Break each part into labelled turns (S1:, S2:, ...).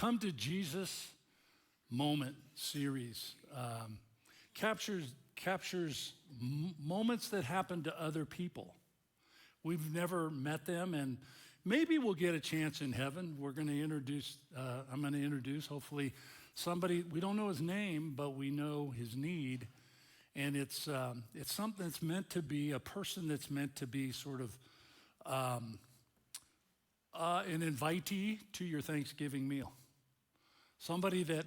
S1: Come to Jesus Moment series captures moments that happen to other people. We've never met them, and maybe we'll get a chance in heaven. We're going to introduce, I'm going to introduce, hopefully, somebody, we don't know his name, but we know his need. And it's something that's meant to be, a person that's meant to be sort of an invitee to your Thanksgiving meal. Somebody that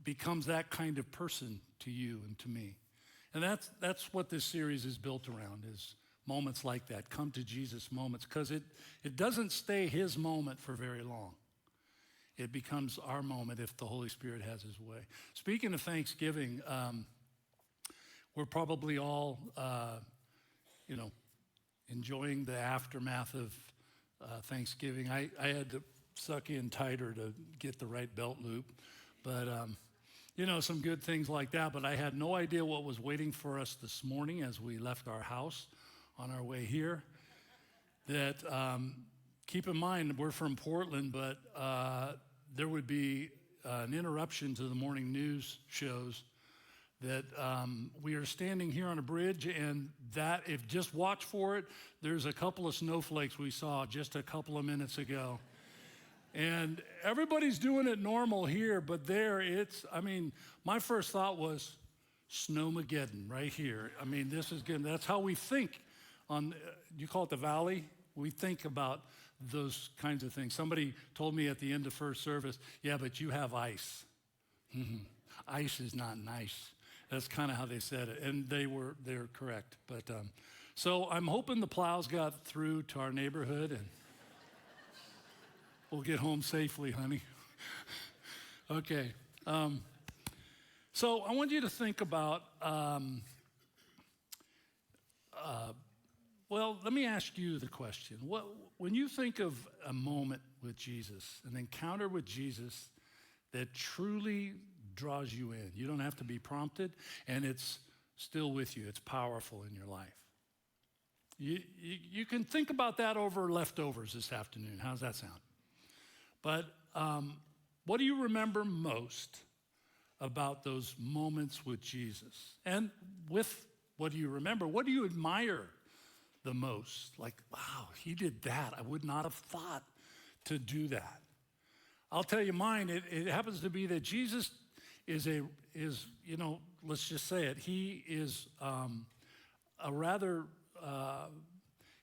S1: becomes that kind of person to you and to me. And that's what this series is built around, is moments like that, come to Jesus moments, because it doesn't stay his moment for very long. It becomes our moment if the Holy Spirit has his way. Speaking of Thanksgiving, we're probably all, enjoying the aftermath of Thanksgiving. I had to suck in tighter to get the right belt loop, but some good things like that. But I had no idea what was waiting for us this morning as we left our house on our way here. That keep in mind, we're from Portland, but there would be an interruption to the morning news shows that we are standing here on a bridge, and that, if just watch for it, there's a couple of snowflakes we saw just a couple of minutes ago. And everybody's doing it normal here, but there my first thought was Snowmageddon right here. I mean, this is good. That's how we think you call it the valley? We think about those kinds of things. Somebody told me at the end of first service, yeah, but you have ice. Ice is not nice. That's kind of how they said it, and they're correct. But so I'm hoping the plows got through to our neighborhood, and we'll get home safely, honey. Okay. So I want you to think about. Let me ask you the question. When you think of a moment with Jesus, an encounter with Jesus that truly draws you in, you don't have to be prompted, and it's still with you. It's powerful in your life. You can think about that over leftovers this afternoon. How's that sound? But what do you remember most about those moments with Jesus? And with what do you remember? What do you admire the most? Like, wow, he did that. I would not have thought to do that. I'll tell you mine. It happens to be that Jesus is let's just say it. He is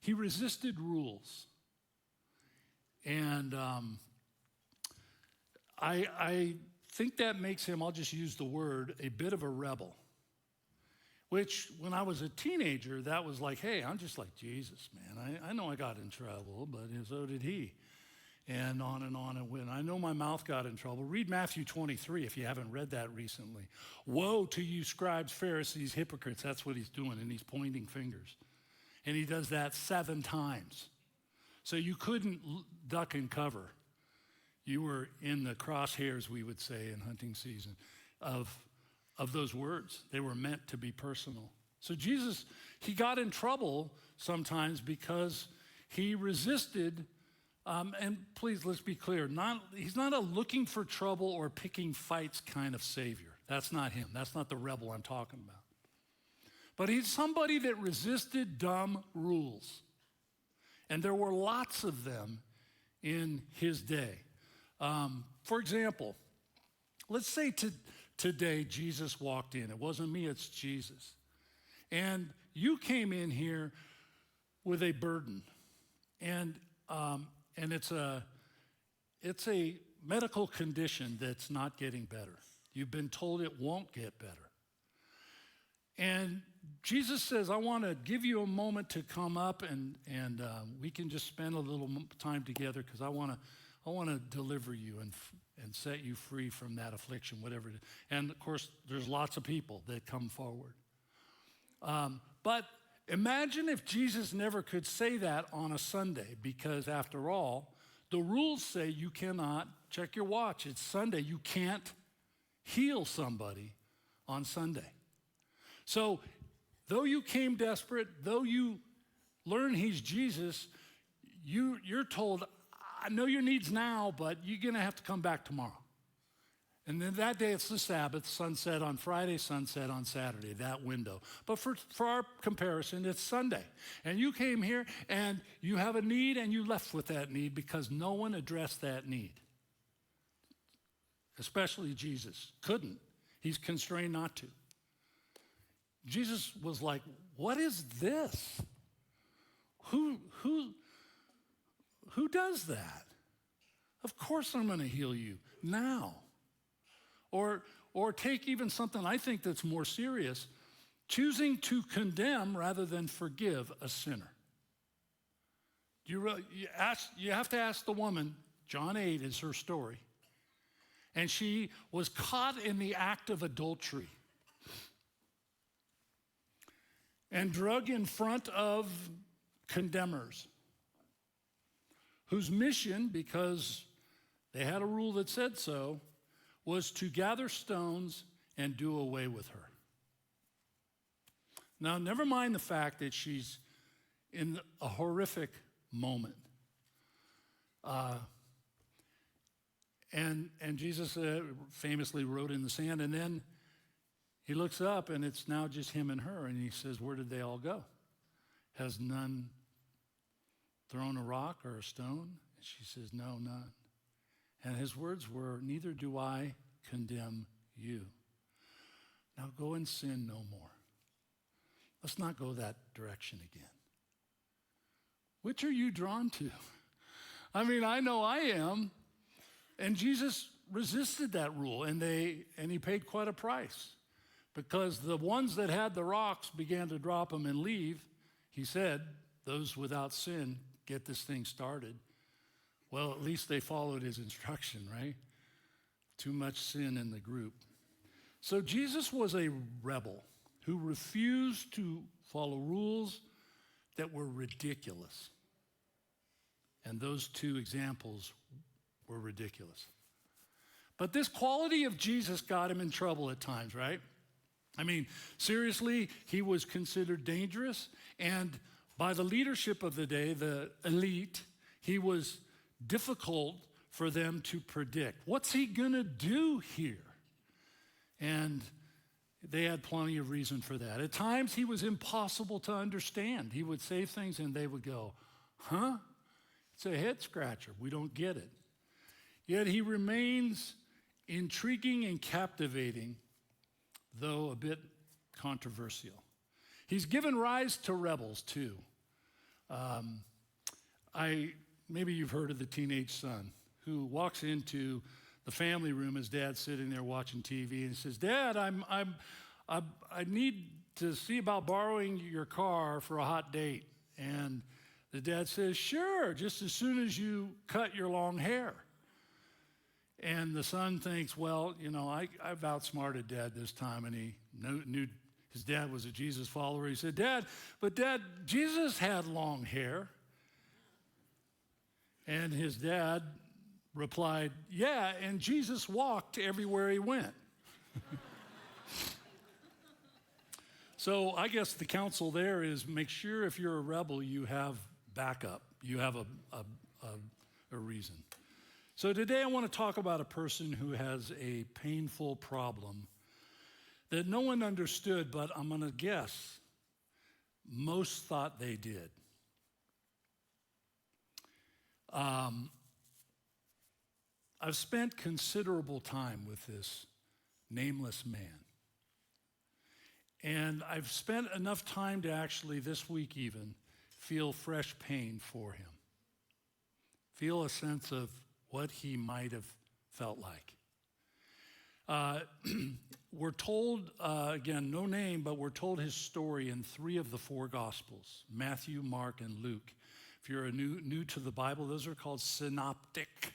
S1: he resisted rules. And I think that makes him, I'll just use the word, a bit of a rebel. Which, when I was a teenager, that was like, hey, I'm just like Jesus, man. I know I got in trouble, but so did he. And on it went. I know my mouth got in trouble. Read Matthew 23 if you haven't read that recently. Woe to you, scribes, Pharisees, hypocrites. That's what he's doing, and he's pointing fingers. And he does that 7 times. So you couldn't duck and cover. You were in the crosshairs, we would say, in hunting season, of those words. They were meant to be personal. So Jesus, he got in trouble sometimes because he resisted, and please, let's be clear, he's not a looking for trouble or picking fights kind of savior. That's not him. That's not the rebel I'm talking about. But he's somebody that resisted dumb rules. And there were lots of them in his day. For example, let's say today Jesus walked in. It wasn't me, it's Jesus. And you came in here with a burden. And it's a medical condition that's not getting better. You've been told it won't get better. And Jesus says, I want to give you a moment to come up and we can just spend a little time together because I want to deliver you and set you free from that affliction, whatever it is. And of course, there's lots of people that come forward. But imagine if Jesus never could say that on a Sunday, because after all, the rules say you cannot, check your watch, it's Sunday, you can't heal somebody on Sunday. So, though you came desperate, though you learn he's Jesus, you're told, I know your needs now, but you're going to have to come back tomorrow. And then that day, it's the Sabbath, sunset on Friday, sunset on Saturday, that window. But for our comparison, it's Sunday. And you came here, and you have a need, and you left with that need because no one addressed that need. Especially Jesus. Couldn't. He's constrained not to. Jesus was like, what is this? Who does that? Of course I'm going to heal you now. Or take even something I think that's more serious, choosing to condemn rather than forgive a sinner. You have to ask the woman, John 8 is her story, and she was caught in the act of adultery and drug in front of condemners whose mission, because they had a rule that said so, was to gather stones and do away with her. Now, never mind the fact that she's in a horrific moment. And Jesus famously wrote in the sand, and then he looks up, and it's now just him and her, and he says, where did they all go? Has none thrown a rock or a stone? And she says, no, none. And his words were, neither do I condemn you. Now go and sin no more. Let's not go that direction again. Which are you drawn to? I mean, I know I am. And Jesus resisted that rule, and he paid quite a price. Because the ones that had the rocks began to drop them and leave. He said, those without sin, get this thing started. Well, at least they followed his instruction, right? Too much sin in the group. So Jesus was a rebel who refused to follow rules that were ridiculous. And those two examples were ridiculous. But this quality of Jesus got him in trouble at times, right? I mean, seriously, he was considered dangerous. And by the leadership of the day, the elite, he was difficult for them to predict. What's he going to do here? And they had plenty of reason for that. At times, he was impossible to understand. He would say things and they would go, huh? It's a head scratcher. We don't get it. Yet he remains intriguing and captivating, though a bit controversial. He's given rise to rebels, too. Maybe you've heard of the teenage son who walks into the family room, his dad's sitting there watching TV, and says, Dad, I need to see about borrowing your car for a hot date. And the dad says, sure, just as soon as you cut your long hair. And the son thinks, well, I've outsmarted Dad this time, and he knew his dad was a Jesus follower. He said, Dad, Jesus had long hair. And his dad replied, yeah, and Jesus walked everywhere he went. So I guess the counsel there is make sure if you're a rebel, you have backup. You have a reason. So today I want to talk about a person who has a painful problem that no one understood, but I'm going to guess most thought they did. I've spent considerable time with this nameless man. And I've spent enough time to actually, this week even, feel fresh pain for him. Feel a sense of what he might have felt like. We're told, again, no name, but we're told his story in 3 of the 4 Gospels, Matthew, Mark, and Luke. If you're new to the Bible, those are called synoptic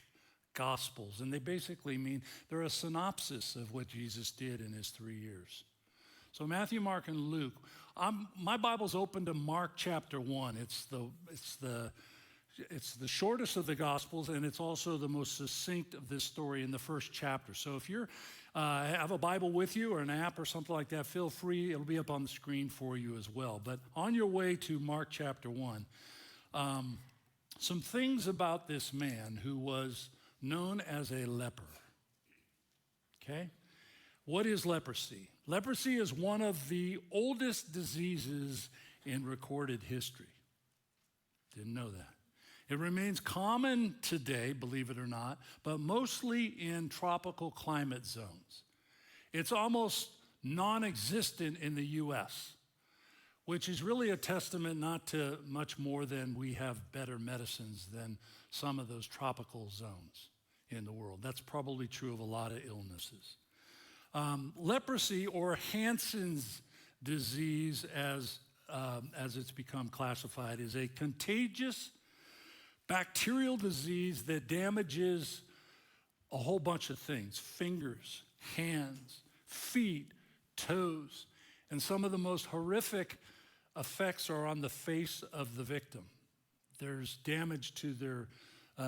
S1: Gospels. And they basically mean they're a synopsis of what Jesus did in his 3 years. So Matthew, Mark, and Luke. My Bible's open to Mark chapter 1. It's the the shortest of the Gospels, and it's also the most succinct of this story in the first chapter. So if you have a Bible with you or an app or something like that, feel free. It'll be up on the screen for you as well. But on your way to Mark chapter 1, some things about this man who was known as a leper. Okay? What is leprosy? Leprosy is one of the oldest diseases in recorded history. Didn't know that. It remains common today, believe it or not, but mostly in tropical climate zones. It's almost non-existent in the U.S., which is really a testament not to much more than we have better medicines than some of those tropical zones in the world. That's probably true of a lot of illnesses. Leprosy, or Hansen's disease as it's become classified, is a contagious bacterial disease that damages a whole bunch of things: fingers, hands, feet, toes, and some of the most horrific effects are on the face of the victim. There's damage to their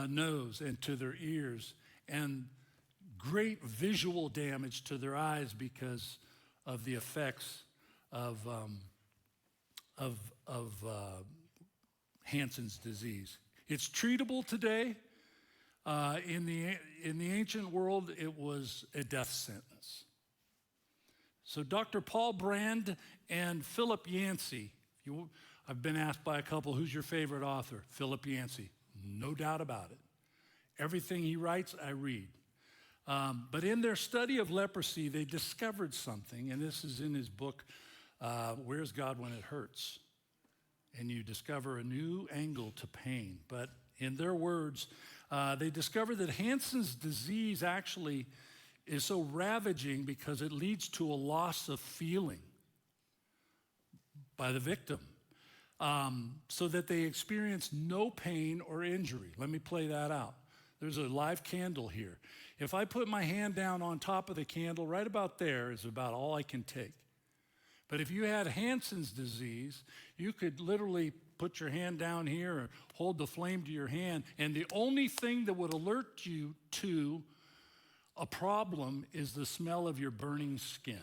S1: nose and to their ears, and great visual damage to their eyes because of the effects of Hansen's disease. It's treatable today. In the ancient world, it was a death sentence. So Dr. Paul Brand and Philip Yancey, I've been asked by a couple, who's your favorite author? Philip Yancey, no doubt about it. Everything he writes, I read. But in their study of leprosy, they discovered something, and this is in his book, Where's God When It Hurts? And you discover a new angle to pain. But in their words, they discovered that Hansen's disease actually is so ravaging because it leads to a loss of feeling by the victim, so that they experience no pain or injury. Let me play that out. There's a live candle here. If I put my hand down on top of the candle, right about there is about all I can take. But if you had Hansen's disease, you could literally put your hand down here or hold the flame to your hand, and the only thing that would alert you to a problem is the smell of your burning skin.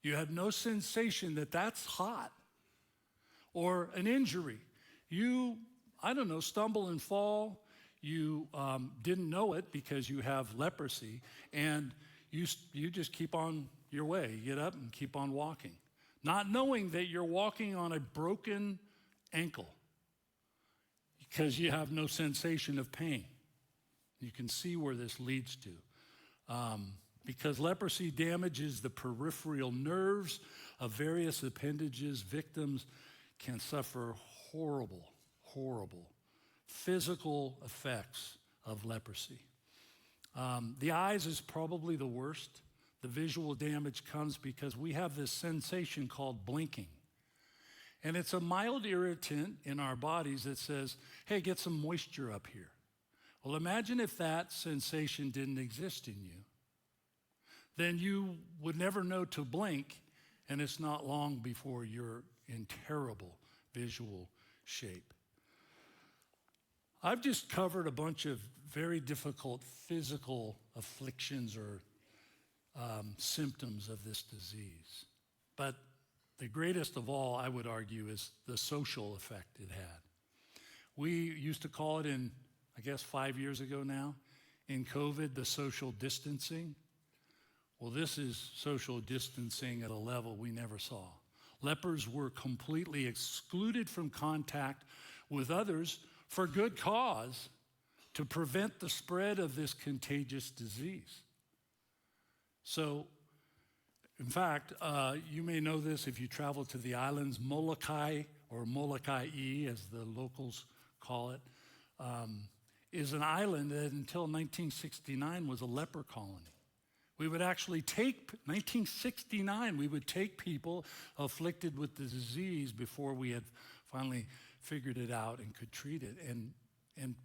S1: You have no sensation that that's hot. Or an injury. You, stumble and fall. You didn't know it because you have leprosy, and you just keep on your way. You get up and keep on walking, not knowing that you're walking on a broken ankle because you have no sensation of pain. You can see where this leads to. Because leprosy damages the peripheral nerves of various appendages, victims can suffer horrible, horrible physical effects of leprosy. The eyes is probably the worst. The visual damage comes because we have this sensation called blinking. And it's a mild irritant in our bodies that says, hey, get some moisture up here. Well, imagine if that sensation didn't exist in you. Then you would never know to blink, and it's not long before you're in terrible visual shape. I've just covered a bunch of very difficult physical afflictions or symptoms of this disease. But the greatest of all, I would argue, is the social effect it had. We used to call it 5 years ago now, in COVID, the social distancing. Well, this is social distancing at a level we never saw. Lepers were completely excluded from contact with others for good cause to prevent the spread of this contagious disease. So, in fact, you may know this if you travel to the islands. Molokai, or Molokai, as the locals call it, is an island that until 1969 was a leper colony. We would actually take, 1969, we would take people afflicted with the disease before we had finally figured it out and could treat it and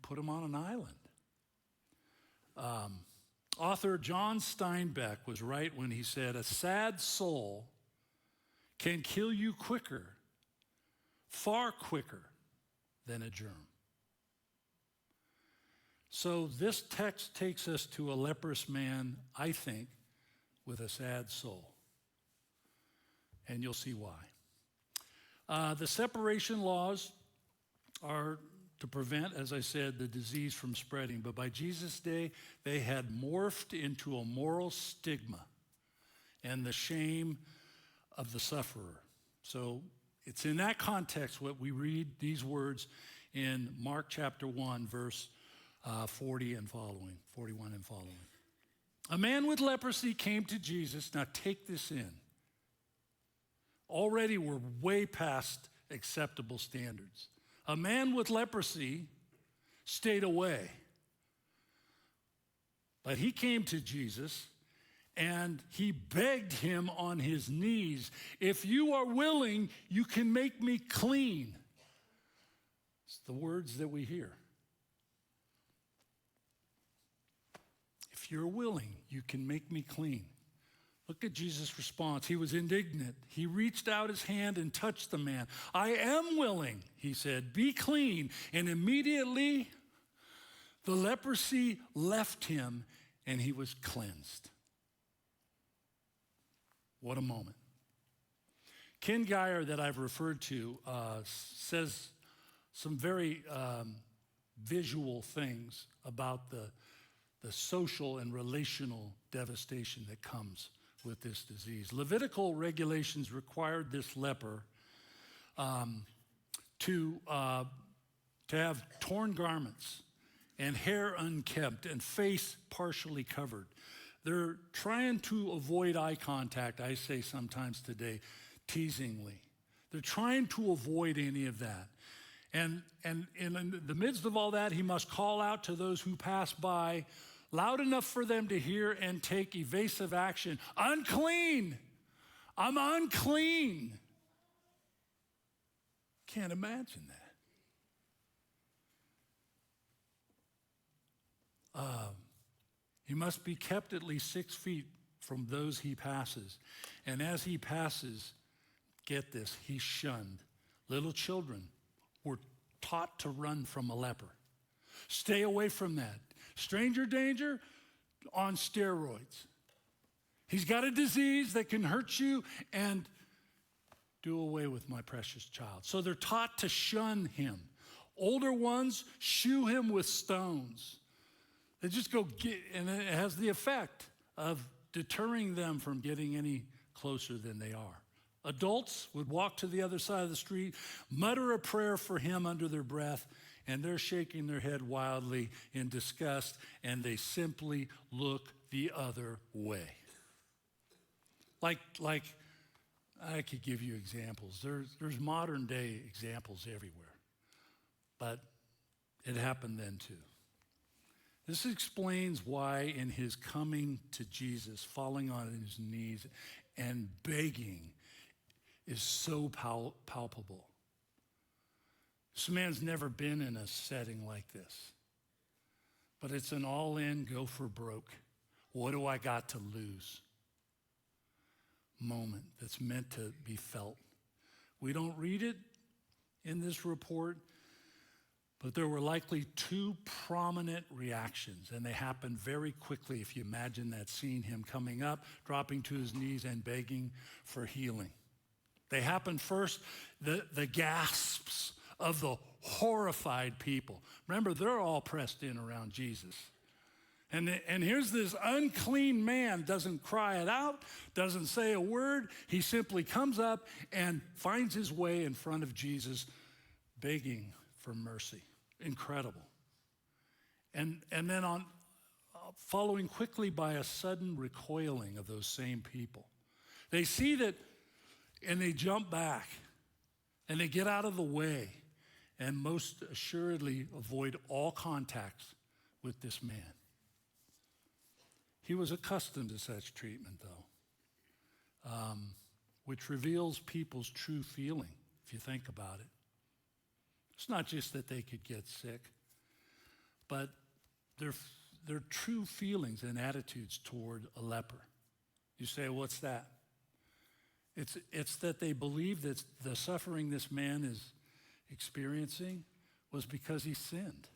S1: put them on an island. Author John Steinbeck was right when he said, a sad soul can kill you quicker, far quicker than a germ. So this text takes us to a leprous man, I think, with a sad soul. And you'll see why. The separation laws are to prevent, as I said, the disease from spreading. But by Jesus' day, they had morphed into a moral stigma and the shame of the sufferer. So it's in that context what we read these words in Mark chapter 1, verse 40 and following, 41 and following. A man with leprosy came to Jesus. Now take this in. Already we're way past acceptable standards. A man with leprosy stayed away. But he came to Jesus and he begged him on his knees, "If you are willing, you can make me clean." It's the words that we hear. If you're willing, you can make me clean. Look at Jesus' response. He was indignant. He reached out his hand and touched the man. "I am willing," he said, "be clean." And immediately the leprosy left him and he was cleansed. What a moment. Ken Geyer, that I've referred to, says some very visual things about the social and relational devastation that comes with this disease. Levitical regulations required this leper to have torn garments and hair unkempt and face partially covered. They're trying to avoid eye contact, I say sometimes today, teasingly. They're trying to avoid any of that. And in the midst of all that, he must call out to those who pass by, loud enough for them to hear and take evasive action. "Unclean! I'm unclean!" Can't imagine that. He must be kept at least 6 feet from those he passes. And as he passes, get this, he's shunned. Little children were taught to run from a leper. Stay away from that. Stranger danger on steroids. He's got a disease that can hurt you, and do away with my precious child. So they're taught to shun him. Older ones shoo him with stones. They just go get, and it has the effect of deterring them from getting any closer than they are. Adults would walk to the other side of the street, mutter a prayer for him under their breath, and they're shaking their head wildly in disgust, and they simply look the other way. Like I could give you examples. There's modern day examples everywhere, but it happened then too. This explains why in his coming to Jesus, falling on his knees and begging is so palpable. This man's never been in a setting like this. But it's an all-in, go for broke. What do I got to lose? Moment that's meant to be felt. We don't read it in this report, but there were likely 2 prominent reactions, and they happened very quickly. If you imagine that scene, him coming up, dropping to his knees and begging for healing. They happened first, the gasps of the horrified people. Remember, they're all pressed in around Jesus. And here's this unclean man, doesn't cry it out, doesn't say a word. He simply comes up and finds his way in front of Jesus, begging for mercy. Incredible. And then following quickly by a sudden recoiling of those same people. They see that, and they jump back, and they get out of the way, and most assuredly avoid all contacts with this man. He was accustomed to such treatment, though, which reveals people's true feeling, if you think about it. It's not just that they could get sick, but their true feelings and attitudes toward a leper. You say, what's that? It's that they believe that the suffering this man is experiencing was because he sinned.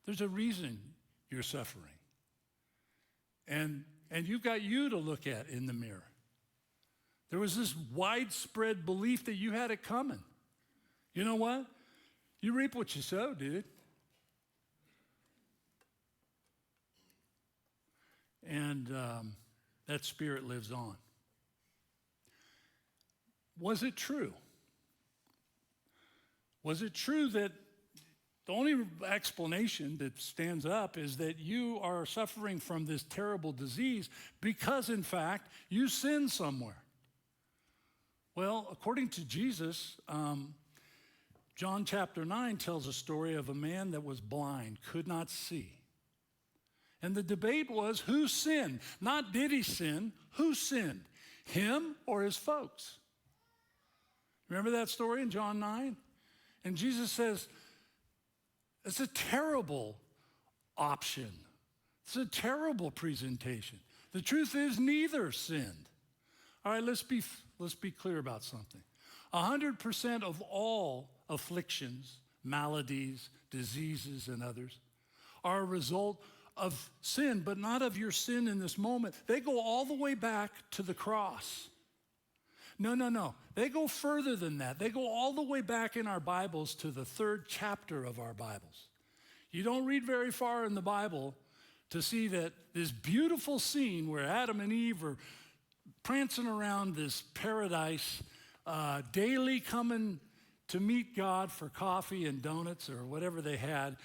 S1: There's a reason you're suffering. And you've got you to look at in the mirror. There was this widespread belief that you had it coming. You know what? You reap what you sow, dude. And that spirit lives on. Was it true? Was it true that the only explanation that stands up is that you are suffering from this terrible disease because, in fact, you sinned somewhere? Well, according to Jesus, John chapter 9 tells a story of a man that was blind, could not see. And the debate was, who sinned? Not did he sin, who sinned? Him or his folks? Remember that story in John 9? And Jesus says, it's a terrible option. It's a terrible presentation. The truth is neither sinned. All right, let's be clear about something. 100% of all afflictions, maladies, diseases, and others are a result of sin, but not of your sin in this moment. They go all the way back to the cross. No. They go further than that. They go all the way back in our Bibles to the 3rd chapter of our Bibles. You don't read very far in the Bible to see that this beautiful scene where Adam and Eve are prancing around this paradise, daily coming to meet God for coffee and donuts or whatever they had,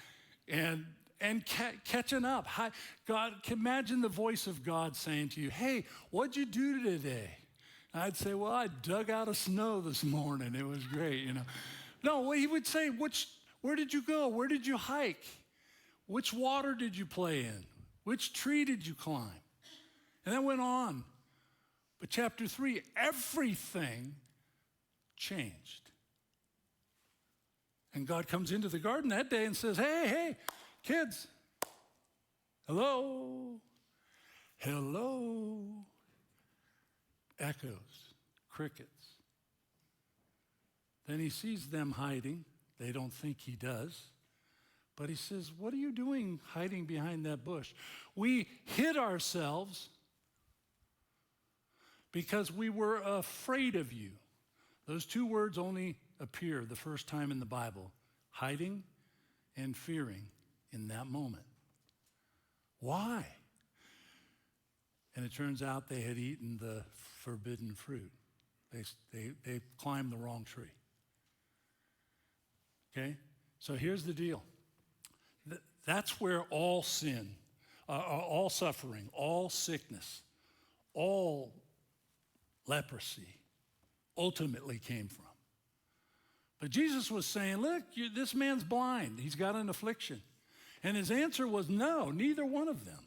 S1: and catching up. God, imagine the voice of God saying to you, hey, what'd you do today? I'd say, well, I dug out of snow this morning. It was great, you know. No, he would say, where did you go? Where did you hike? Which water did you play in? Which tree did you climb? And that went on. But chapter 3, everything changed. And God comes into the garden that day and says, hey, kids, hello. Echoes, crickets. Then he sees them hiding. They don't think he does. But he says, what are you doing hiding behind that bush? We hid ourselves because we were afraid of you. Those two words only appear the first time in the Bible, hiding and fearing in that moment. Why? And it turns out they had eaten the forbidden fruit. They climbed the wrong tree. Okay? So here's the deal. That's where all sin, all suffering, all sickness, all leprosy ultimately came from. But Jesus was saying, look, this man's blind. He's got an affliction. And his answer was no, neither one of them.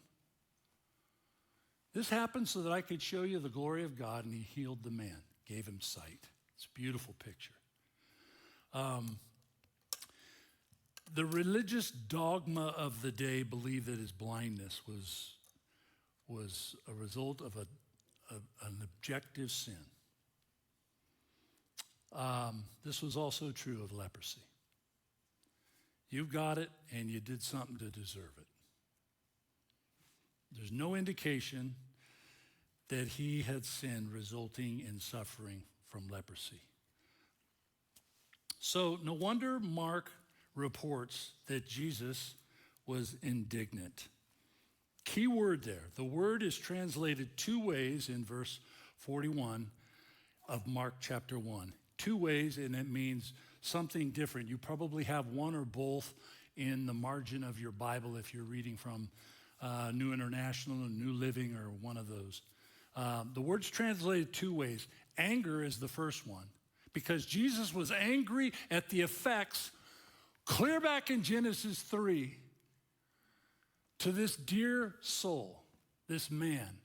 S1: This happened so that I could show you the glory of God, and he healed the man, gave him sight. It's a beautiful picture. The religious dogma of the day believed that his blindness was a result of an objective sin. This was also true of leprosy. You've got it, and you did something to deserve it. There's no indication that he had sinned, resulting in suffering from leprosy. So no wonder Mark reports that Jesus was indignant. Key word there. The word is translated two ways in verse 41 of Mark chapter 1. Two ways, and it means something different. You probably have one or both in the margin of your Bible if you're reading from New International or New Living or one of those. The word's translated two ways. Anger is the first one, because Jesus was angry at the effects clear back in Genesis 3 to this dear soul, this man.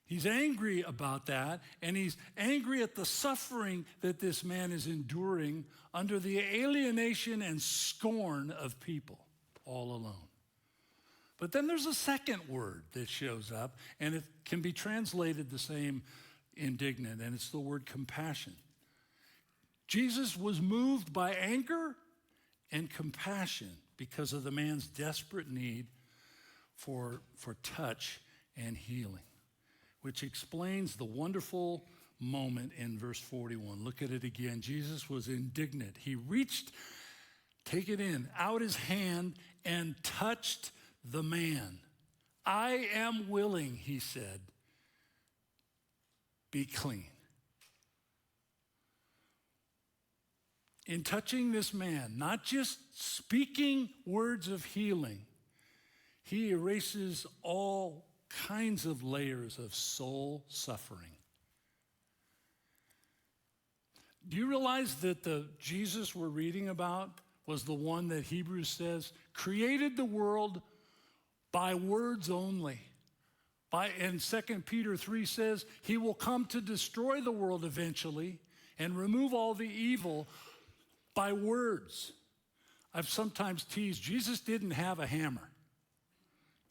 S1: He's angry about that, and he's angry at the suffering that this man is enduring under the alienation and scorn of people all alone. But then there's a second word that shows up, and it can be translated the same, indignant, and it's the word compassion. Jesus was moved by anger and compassion because of the man's desperate need for touch and healing, which explains the wonderful moment in verse 41. Look at it again. Jesus was indignant. He reached take it in, out his hand and touched the man. I am willing, he said, be clean. In touching this man, not just speaking words of healing, he erases all kinds of layers of soul suffering. Do you realize that the Jesus we're reading about was the one that Hebrews says created the world by words only? And 2 Peter 3 says he will come to destroy the world eventually and remove all the evil by words. I've sometimes teased, Jesus didn't have a hammer.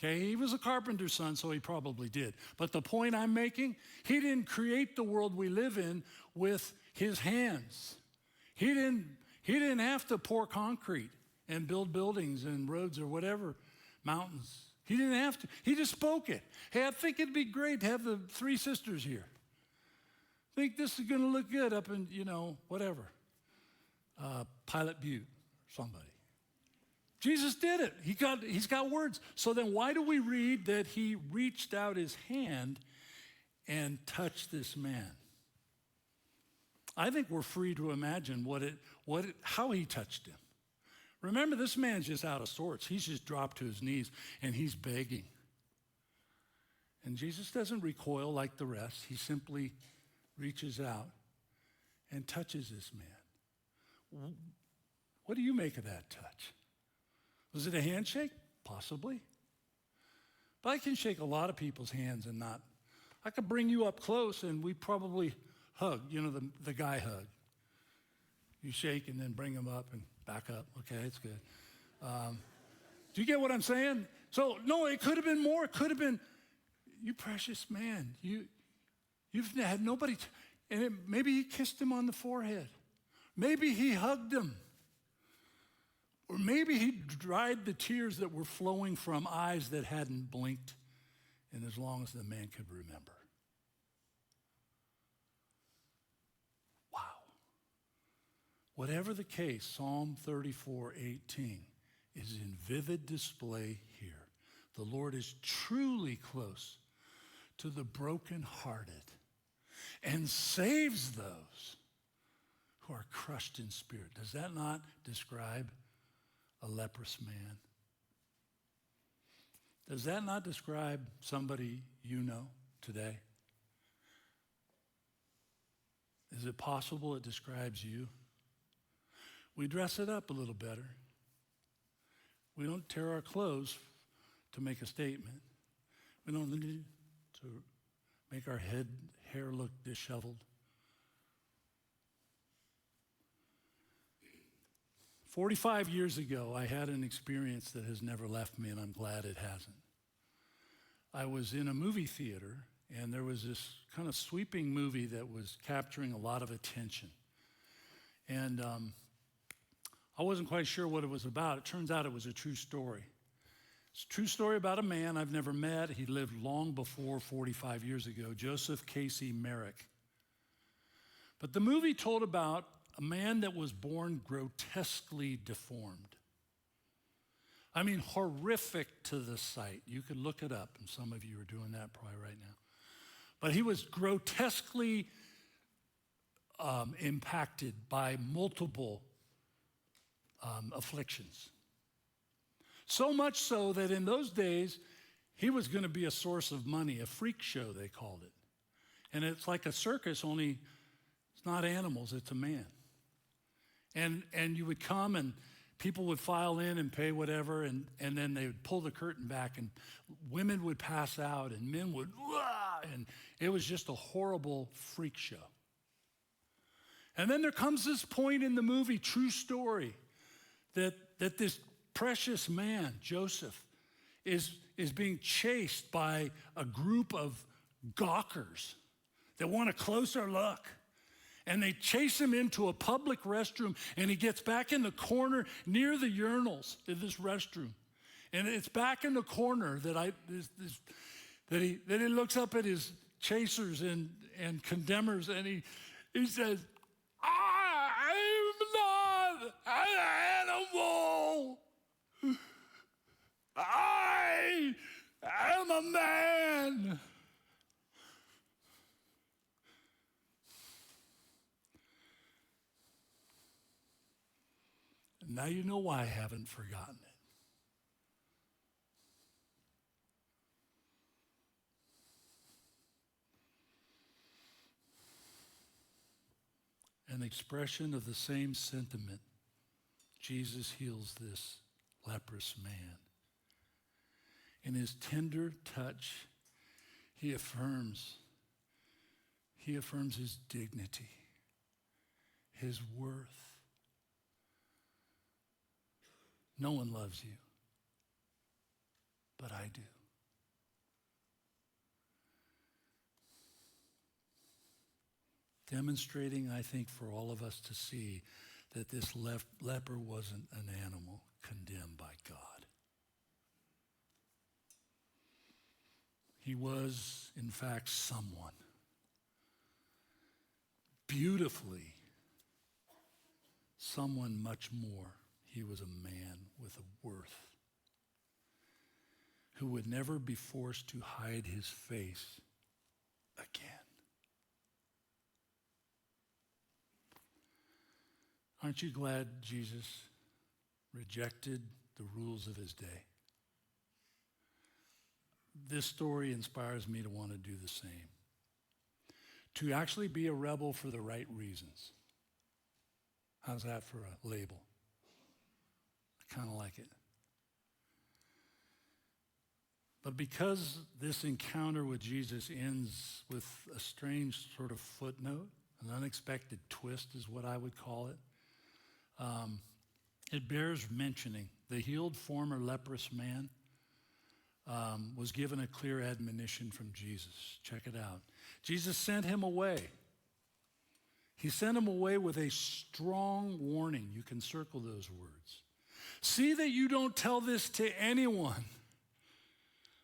S1: Okay, he was a carpenter's son, so he probably did. But the point I'm making, he didn't create the world we live in with his hands. He didn't have to pour concrete and build buildings and roads or whatever, mountains. He didn't have to. He just spoke it. Hey, I think it'd be great to have the three sisters here. I think this is going to look good up in, whatever. Pilot Butte, somebody. Jesus did it. He's got words. So then why do we read that he reached out his hand and touched this man? I think we're free to imagine how he touched him. Remember, this man's just out of sorts. He's just dropped to his knees and he's begging. And Jesus doesn't recoil like the rest. He simply reaches out and touches this man. What do you make of that touch? Was it a handshake? Possibly. But I can shake a lot of people's hands and not. I could bring you up close and we probably hug, the guy hug. You shake and then bring him up and back up. Okay, it's good. Do you get what I'm saying? So, no, it could have been more. It could have been, you precious man. You've had nobody. Maybe he kissed him on the forehead. Maybe he hugged him. Or maybe he dried the tears that were flowing from eyes that hadn't blinked in as long as the man could remember. Wow. Whatever the case, Psalm 34:18 is in vivid display here. The Lord is truly close to the brokenhearted and saves those who are crushed in spirit. Does that not describe a leprous man? Does that not describe somebody you know today? Is it possible it describes you? We dress it up a little better. We don't tear our clothes to make a statement. We don't need to make our hair look disheveled. 45 years ago, I had an experience that has never left me, and I'm glad it hasn't. I was in a movie theater, and there was this kind of sweeping movie that was capturing a lot of attention. And I wasn't quite sure what it was about. It turns out it was a true story. It's a true story about a man I've never met. He lived long before 45 years ago, Joseph Casey Merrick. But the movie told about a man that was born grotesquely deformed. I mean, horrific to the sight. You could look it up, and some of you are doing that probably right now. But he was grotesquely impacted by multiple afflictions. So much so that in those days, he was going to be a source of money, a freak show, they called it. And it's like a circus, only it's not animals, it's a man. And you would come and people would file in and pay whatever, and then they would pull the curtain back and women would pass out and men would, and it was just a horrible freak show. And then there comes this point in the movie, true story, that this precious man, Joseph, is being chased by a group of gawkers that want a closer look. And they chase him into a public restroom, and he gets back in the corner near the urinals in this restroom. And it's back in the corner that he looks up at his chasers and condemners, and he says, I am not an animal. a man. And now you know why I haven't forgotten it. An expression of the same sentiment, Jesus heals this leprous man. In his tender touch, he affirms his dignity, his worth. No one loves you, but I do. Demonstrating, I think, for all of us to see that this leper wasn't an animal condemned by God. He was, in fact, someone. Beautifully, someone much more. He was a man with a worth who would never be forced to hide his face again. Aren't you glad Jesus rejected the rules of his day? This story inspires me to want to do the same. To actually be a rebel for the right reasons. How's that for a label? I kind of like it. But because this encounter with Jesus ends with a strange sort of footnote, an unexpected twist is what I would call it, it bears mentioning. The healed former leprous man was given a clear admonition from Jesus. Check it out. Jesus sent him away. He sent him away with a strong warning. You can circle those words. See that you don't tell this to anyone,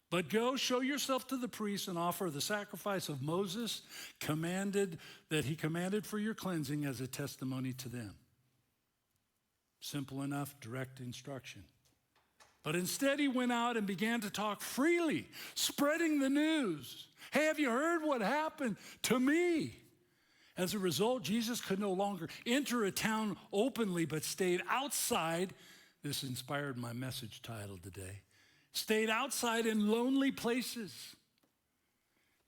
S1: but go show yourself to the priest and offer the sacrifice of Moses that he commanded for your cleansing as a testimony to them. Simple enough, direct instruction. But instead he went out and began to talk freely, spreading the news. Hey, have you heard what happened to me? As a result, Jesus could no longer enter a town openly, but stayed outside. This inspired my message title today. Stayed outside in lonely places.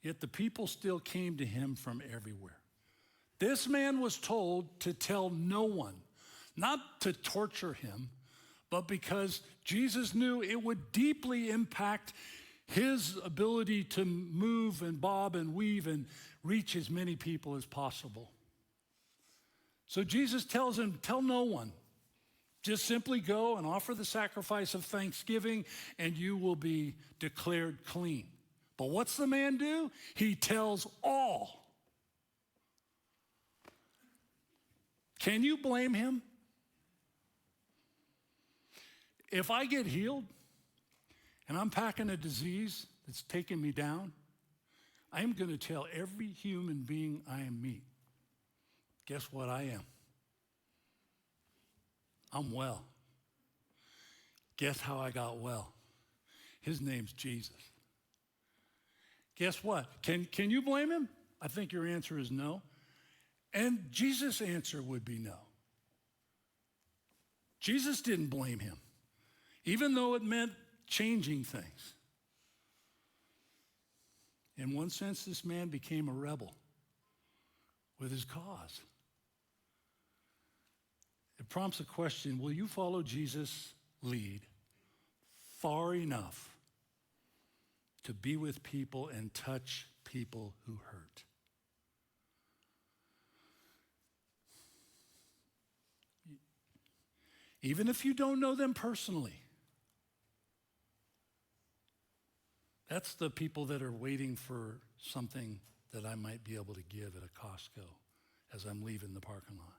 S1: Yet the people still came to him from everywhere. This man was told to tell no one, not to torture him, but because Jesus knew it would deeply impact his ability to move and bob and weave and reach as many people as possible. So Jesus tells him, tell no one. Just simply go and offer the sacrifice of thanksgiving and you will be declared clean. But what's the man do? He tells all. Can you blame him? If I get healed and I'm packing a disease that's taking me down, I'm going to tell every human being I am meet. Guess what I am? I'm well. Guess how I got well? His name's Jesus. Guess what? Can you blame him? I think your answer is no. And Jesus' answer would be no. Jesus didn't blame him, even though it meant changing things. In one sense, this man became a rebel with his cause. It prompts a question, will you follow Jesus' lead far enough to be with people and touch people who hurt? Even if you don't know them personally. That's the people that are waiting for something that I might be able to give at a Costco as I'm leaving the parking lot.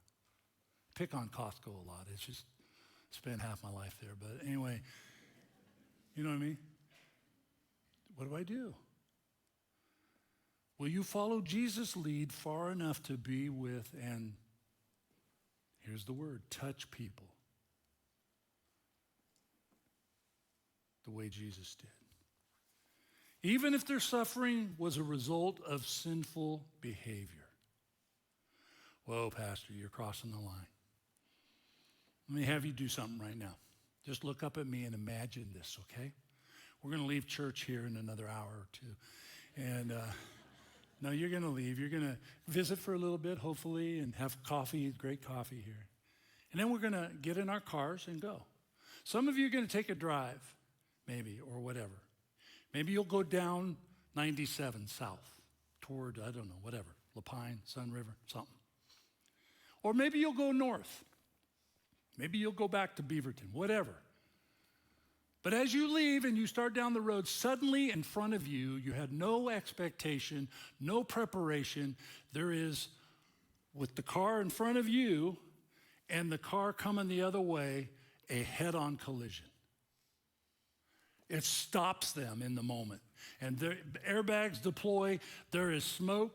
S1: Pick on Costco a lot. It's just spent half my life there. But anyway, you know what I mean? What do I do? Will you follow Jesus' lead far enough to be with, and here's the word, touch people the way Jesus did? even if their suffering was a result of sinful behavior. Whoa, Pastor, you're crossing the line. Let me have you do something right now. Just look up at me and imagine this, okay? We're going to leave church here in another hour or two. And no, you're going to leave. You're going to visit for a little bit, hopefully, and have coffee, great coffee here. And then we're going to get in our cars and go. Some of you are going to take a drive, maybe, or whatever. Maybe you'll go down 97 south toward, I don't know, whatever, Lapine, Sun River, something. Or maybe you'll go north. Maybe you'll go back to Beaverton, whatever. But as you leave and you start down the road, suddenly in front of you, you had no expectation, no preparation. There is, with the car in front of you and the car coming the other way, a head-on collision. It stops them in the moment. And the airbags deploy. There is smoke.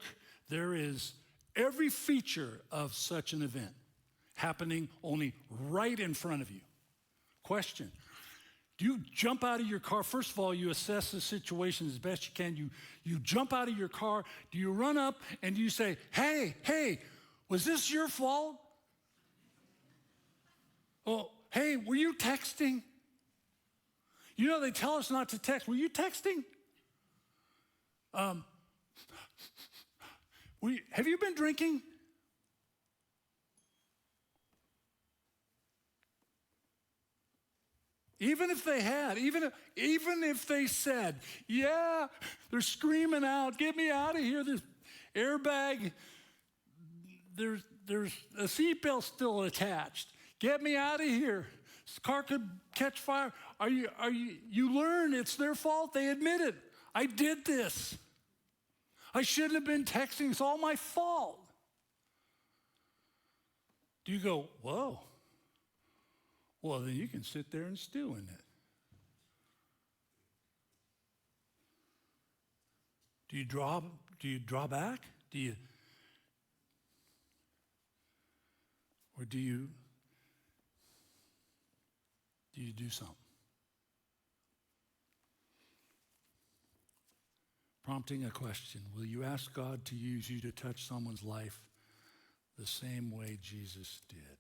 S1: There is every feature of such an event happening only right in front of you. Question: do you jump out of your car? First of all, you assess the situation as best you can. You jump out of your car. Do you run up and do you say, hey, was this your fault? Oh, hey, were you texting? You know, they tell us not to text. Were you texting? Have you been drinking? Even if they had, even if they said, yeah, they're screaming out, get me out of here, this airbag, there's a seatbelt still attached. Get me out of here. This car could catch fire. You learn it's their fault. They admit it. I did this. I shouldn't have been texting. It's all my fault. Do you go, whoa? Well, then you can sit there and stew in it. Do you draw back? Or do you do something? Prompting a question: will you ask God to use you to touch someone's life the same way Jesus did?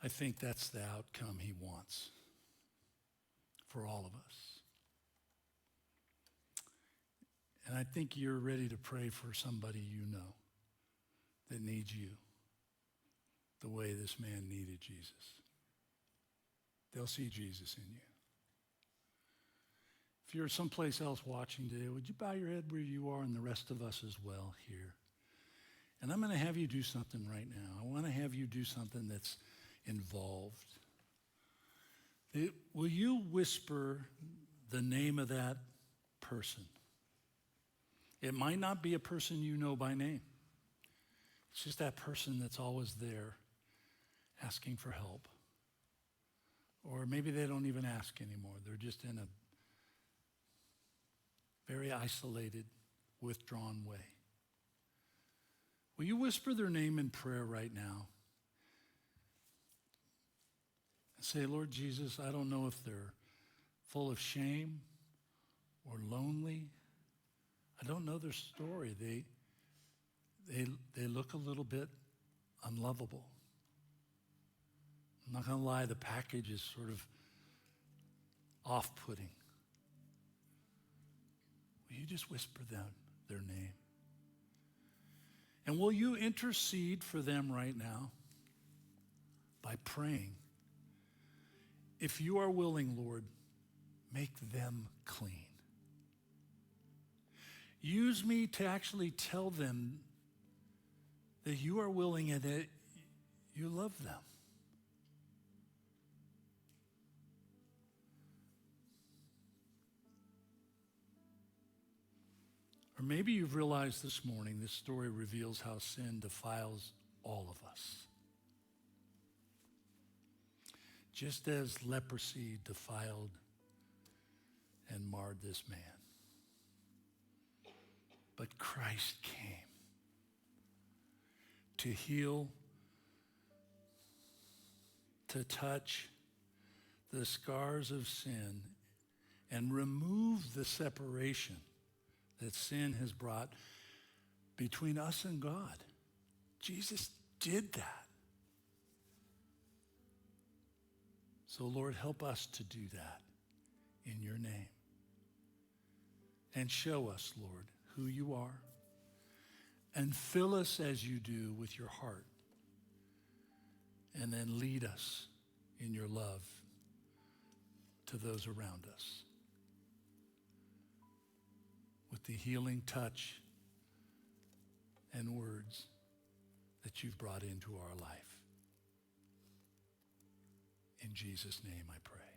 S1: I think that's the outcome he wants for all of us. And I think you're ready to pray for somebody you know that needs you the way this man needed Jesus. They'll see Jesus in you. If you're someplace else watching today, would you bow your head where you are, and the rest of us as well here? And I'm going to have you do something right now. I want to have you do something that's involved. Will you whisper the name of that person? It might not be a person you know by name. It's just that person that's always there asking for help. Or maybe they don't even ask anymore. They're just in a very isolated, withdrawn way. Will you whisper their name in prayer right now? And say, Lord Jesus, I don't know if they're full of shame or lonely. I don't know their story. They look a little bit unlovable. I'm not going to lie, the package is sort of off-putting. Will you just whisper their name? And will you intercede for them right now by praying? If you are willing, Lord, make them clean. Use me to actually tell them that you are willing and that you love them. Or maybe you've realized this morning this story reveals how sin defiles all of us. Just as leprosy defiled and marred this man. But Christ came to heal, to touch the scars of sin, and remove the separation that sin has brought between us and God. Jesus did that. So Lord, help us to do that in your name. And show us, Lord, who you are. And fill us as you do with your heart. And then lead us in your love to those around us. With the healing touch and words that you've brought into our life. In Jesus' name I pray.